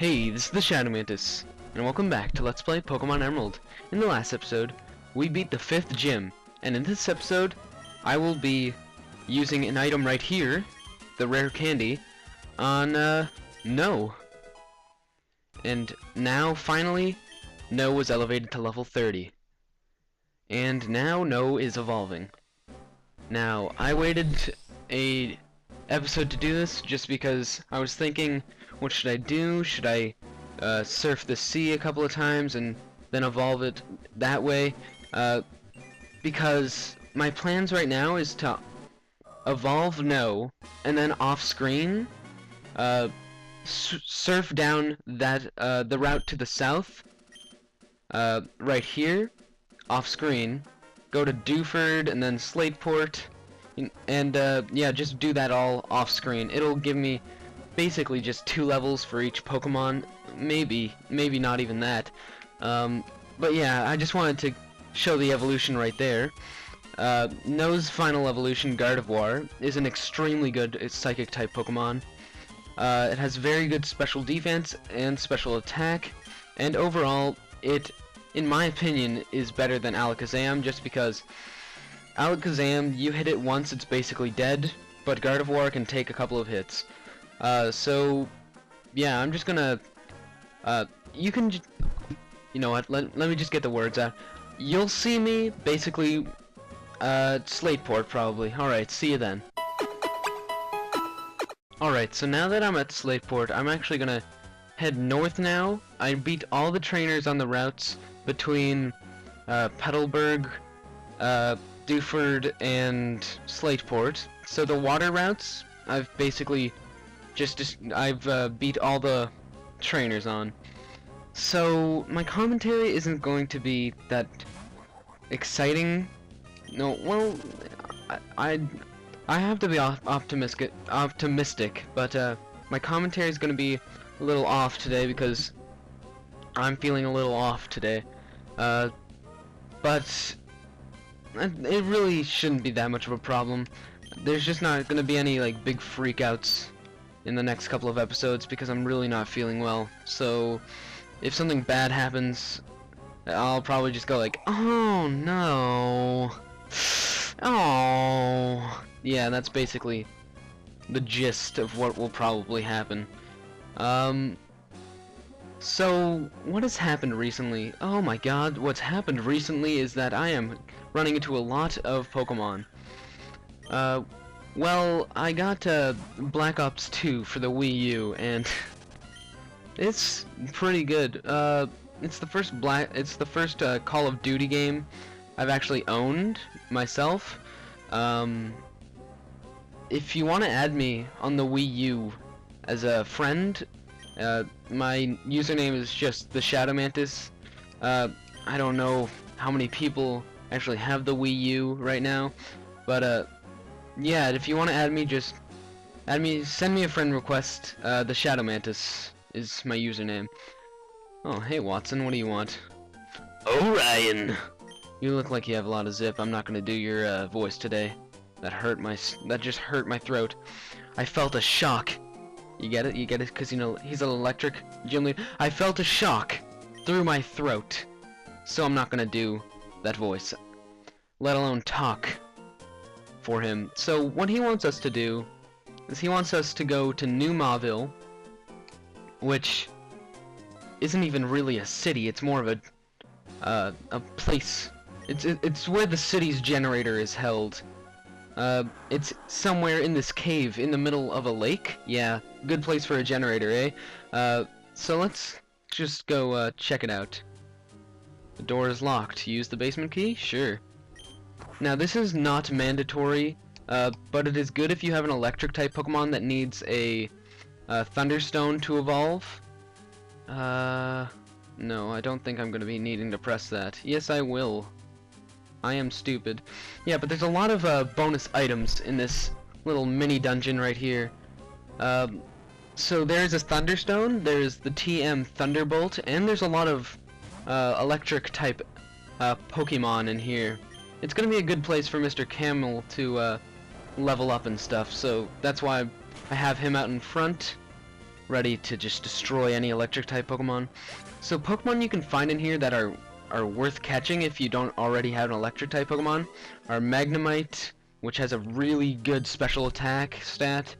Hey, this is TheShadowMantis, and welcome back to Let's Play Pokemon Emerald. In the last episode, we beat the 5th gym, and in this episode, I will be using an item right here, the rare candy, on, No. And now, finally, No was elevated to level 30. And now No is evolving. Now, I waited a episode to do this just because I was thinking, what should I do? Should I surf the sea a couple of times and then evolve it that way? Because my plans right now is to evolve No, and then off-screen surf down that the route to the south, right here, off-screen, go to Dewford and then Slateport, and yeah, just do that all off-screen. It'll give me basically just 2 levels for each Pokemon, maybe not even that. But yeah, I just wanted to show the evolution right there. No's final evolution, Gardevoir, is an extremely good Psychic type Pokemon. It has very good special defense and special attack, and overall, it, in my opinion, is better than Alakazam, just because Alakazam, you hit it once, it's basically dead, but Gardevoir can take a couple of hits. So, yeah, I'm just gonna, you know what, let me just get the words out. You'll see me, basically, Slateport, probably. Alright, see you then. Alright, so now that I'm at Slateport, I'm actually gonna head north now. I beat all the trainers on the routes between, Petalburg, Dewford, and Slateport. So the water routes, I've basically I've beat all the trainers on. So my commentary isn't going to be that exciting. No, well, I have to be optimistic, but my commentary is going to be a little off today because I'm feeling a little off today. But it really shouldn't be that much of a problem. There's just not going to be any like big freakouts in the next couple of episodes because I'm really not feeling well. So if something bad happens, I'll probably just go like, oh no, oh yeah, that's basically the gist of what will probably happen. So what has happened recently? Oh my god, what's happened recently is that I am running into a lot of Pokemon. Well, I got Black Ops 2 for the Wii U, and it's pretty good. It's the first Call of Duty game I've actually owned myself. If you want to add me on the Wii U as a friend, my username is just TheShadowMantis. I don't know how many people actually have the Wii U right now, but yeah, if you want to add me, just add me, send me a friend request. TheShadowMantis is my username. Oh, hey Watson, what do you want? Oh, Ryan! You look like you have a lot of zip. I'm not gonna do your voice today. That just hurt my throat. I felt a shock. You get it? You get it? Because, you know, he's an electric gym leader. I felt a shock through my throat. So I'm not gonna do that voice, let alone talk for him. So what he wants us to do is he wants us to go to New Mauville, which isn't even really a city. It's more of a place. It's where the city's generator is held. It's somewhere in this cave in the middle of a lake. Yeah, good place for a generator, eh? So let's just go check it out. The door is locked. Use the basement key? Sure. Now this is not mandatory, but it is good if you have an electric type Pokemon that needs a Thunderstone to evolve. No, I don't think I'm going to be needing to press that. Yes, I will. I am stupid. Yeah, but there's a lot of bonus items in this little mini dungeon right here. So there's a Thunderstone, there's the TM Thunderbolt, and there's a lot of electric type Pokemon in here. It's gonna be a good place for Mr. Camel to level up and stuff, so that's why I have him out in front. ready to just destroy any electric type Pokemon. So Pokemon you can find in here that are worth catching if you don't already have an electric type Pokemon are Magnemite, which has a really good special attack stat,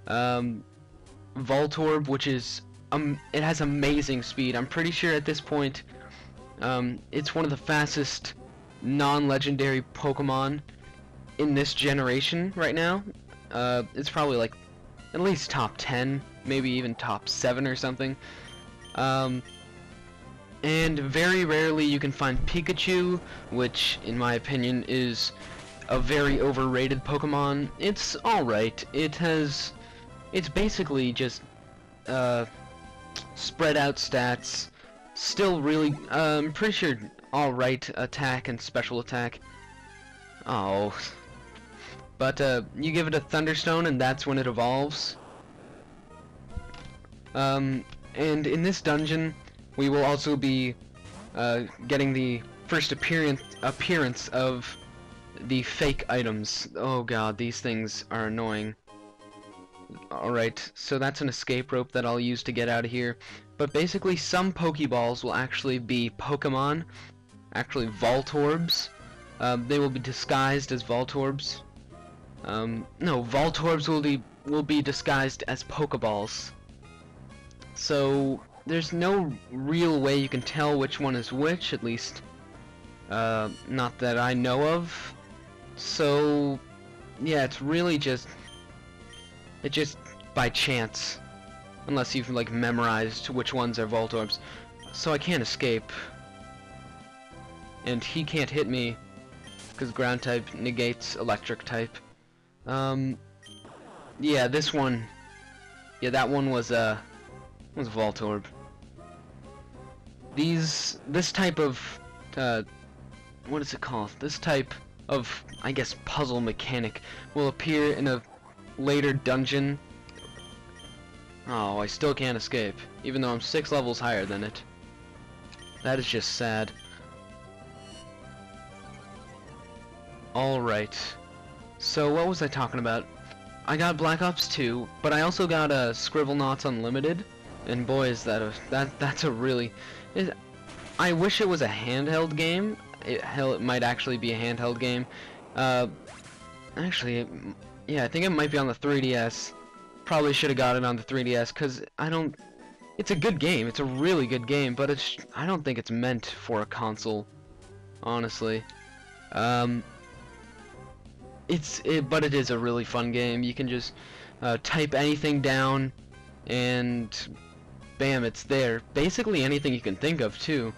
Voltorb, which is it has amazing speed. I'm pretty sure at this point it's one of the fastest non-legendary Pokemon in this generation right now. It's probably like at least top 10, maybe even top 7 or something. And very rarely you can find Pikachu, which in my opinion is a very overrated Pokemon. It's alright. It's basically just spread out stats. Still really, I'm pretty sure alright attack and special attack. Oh. But you give it a Thunderstone and that's when it evolves. And in this dungeon we will also be getting the first appearance of the fake items. Oh god, these things are annoying. Alright, so that's an escape rope that I'll use to get out of here. But basically some Pokeballs will actually be Pokemon, actually Voltorbs. They will be disguised as Voltorbs. No, Voltorbs will be disguised as Pokeballs. So there's no real way you can tell which one is which, at least not that I know of. So yeah, it's really just by chance, unless you've like memorized which ones are Voltorbs. So I can't escape, and he can't hit me because ground type negates electric type. Yeah, this one, yeah, that one was Voltorb. This type of what is it called? This type of, I guess, puzzle mechanic will appear in a later dungeon. Oh, I still can't escape, even though I'm 6 levels higher than it. That is just sad. Alright. So what was I talking about? I got Black Ops 2, but I also got a Scribblenauts Unlimited, and boy is that's a really... I wish it was a handheld game. Hell, it might actually be a handheld game. Actually, yeah, I think it might be on the 3DS. Probably should have got it on the 3DS, because it's a good game. It's a really good game, but I don't think it's meant for a console, honestly. But it is a really fun game. You can just type anything down, and bam, it's there. Basically anything you can think of, too.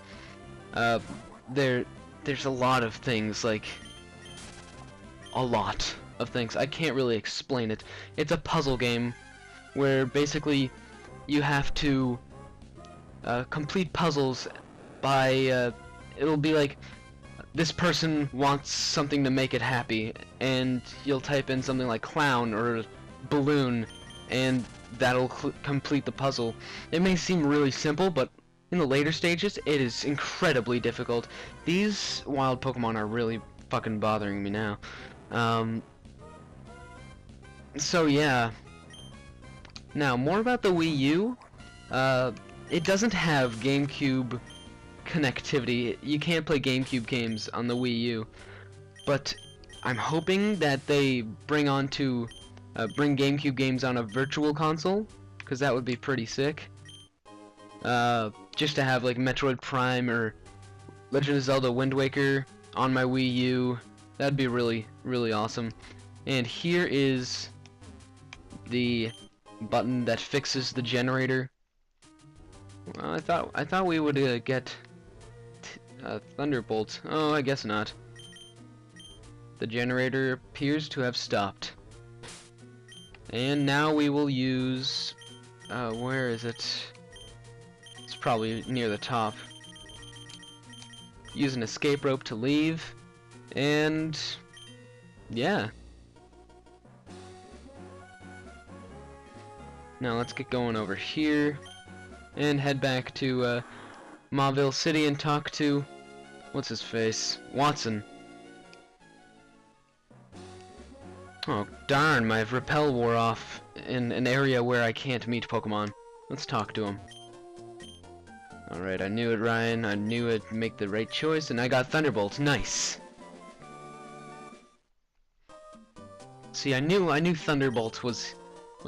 There's a lot of things, like a lot of things. I can't really explain it. It's a puzzle game where basically you have to complete puzzles by it'll be like this person wants something to make it happy, and you'll type in something like clown or balloon, and that'll complete the puzzle. It may seem really simple, but in the later stages it is incredibly difficult. These wild Pokemon are really fucking bothering me now. So yeah. Now, more about the Wii U. It doesn't have GameCube connectivity. You can't play GameCube games on the Wii U. But I'm hoping that they bring GameCube games on a virtual console, because that would be pretty sick. Just to have like Metroid Prime or Legend of Zelda Wind Waker on my Wii U. That'd be really, really awesome. And here is the button that fixes the generator. Well, I thought we would get Thunderbolt. Oh, I guess not. The generator appears to have stopped. And now we will use where is it? It's probably near the top. Use an escape rope to leave, and yeah. Now let's get going over here and head back to Mauville City and talk to, what's his face, Watson. Oh darn, my repel wore off in an area where I can't meet Pokemon. Let's talk to him. Alright, I knew it, Ryan. I knew I'd make the right choice, and I got Thunderbolt. Nice. See, I knew Thunderbolt was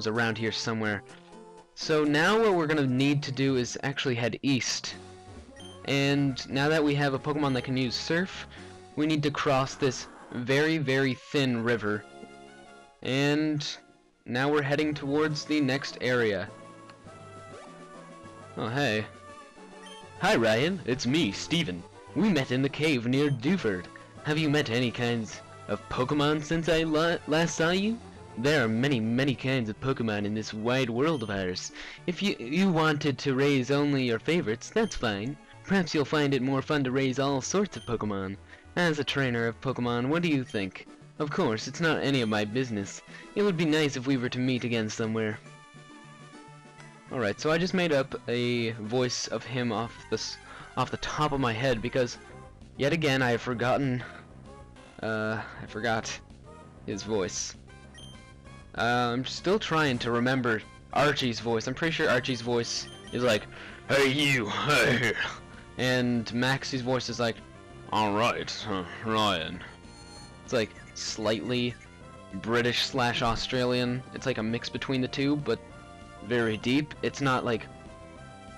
around here somewhere. So now what we're gonna need to do is actually head east. And now that we have a Pokemon that can use Surf, we need to cross this very, very thin river. And now we're heading towards the next area. Oh, hey. Hi, Ryan. It's me, Steven. We met in the cave near Dewford. Have you met any kinds of Pokemon since I last saw you? There are many, many kinds of Pokemon in this wide world of ours. If you wanted to raise only your favorites, that's fine. Perhaps you'll find it more fun to raise all sorts of Pokemon. As a trainer of Pokemon, what do you think? Of course, it's not any of my business. It would be nice if we were to meet again somewhere. Alright, so I just made up a voice of him off the top of my head because, yet again, I have forgotten, I forgot his voice. I'm still trying to remember Archie's voice. I'm pretty sure Archie's voice is like, "Hey you, hey," and Maxie's voice is like, "Alright, Ryan." It's like slightly British / Australian. It's like a mix between the two, but very deep. It's not like,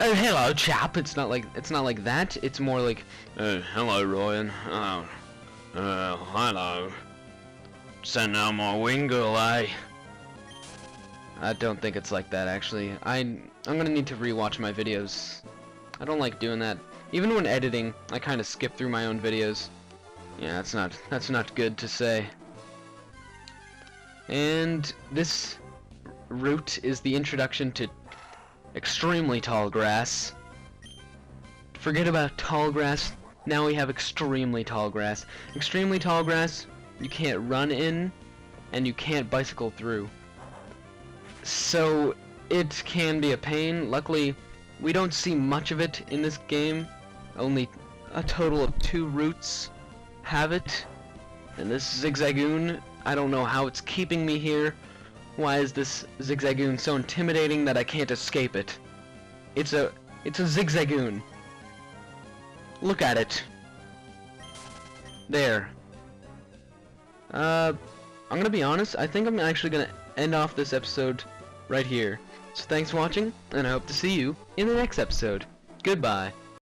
"Oh, hello, chap." It's not like that. It's more like, "Hello, Ryan. Hello. Send out my wing girl, eh?" I don't think it's like that, actually. I'm gonna need to rewatch my videos. I don't like doing that. Even when editing, I kind of skip through my own videos. Yeah, that's not good to say. And this route is the introduction to extremely tall grass. Forget about tall grass. Now we have extremely tall grass. Extremely tall grass, you can't run in, and you can't bicycle through. So it can be a pain. Luckily, we don't see much of it in this game. Only a total of 2 routes have it. And this Zigzagoon, I don't know how it's keeping me here. Why is this Zigzagoon so intimidating that I can't escape it? It's a Zigzagoon. Look at it. There. I'm gonna be honest, I think I'm actually gonna end off this episode right here. So thanks for watching, and I hope to see you in the next episode. Goodbye.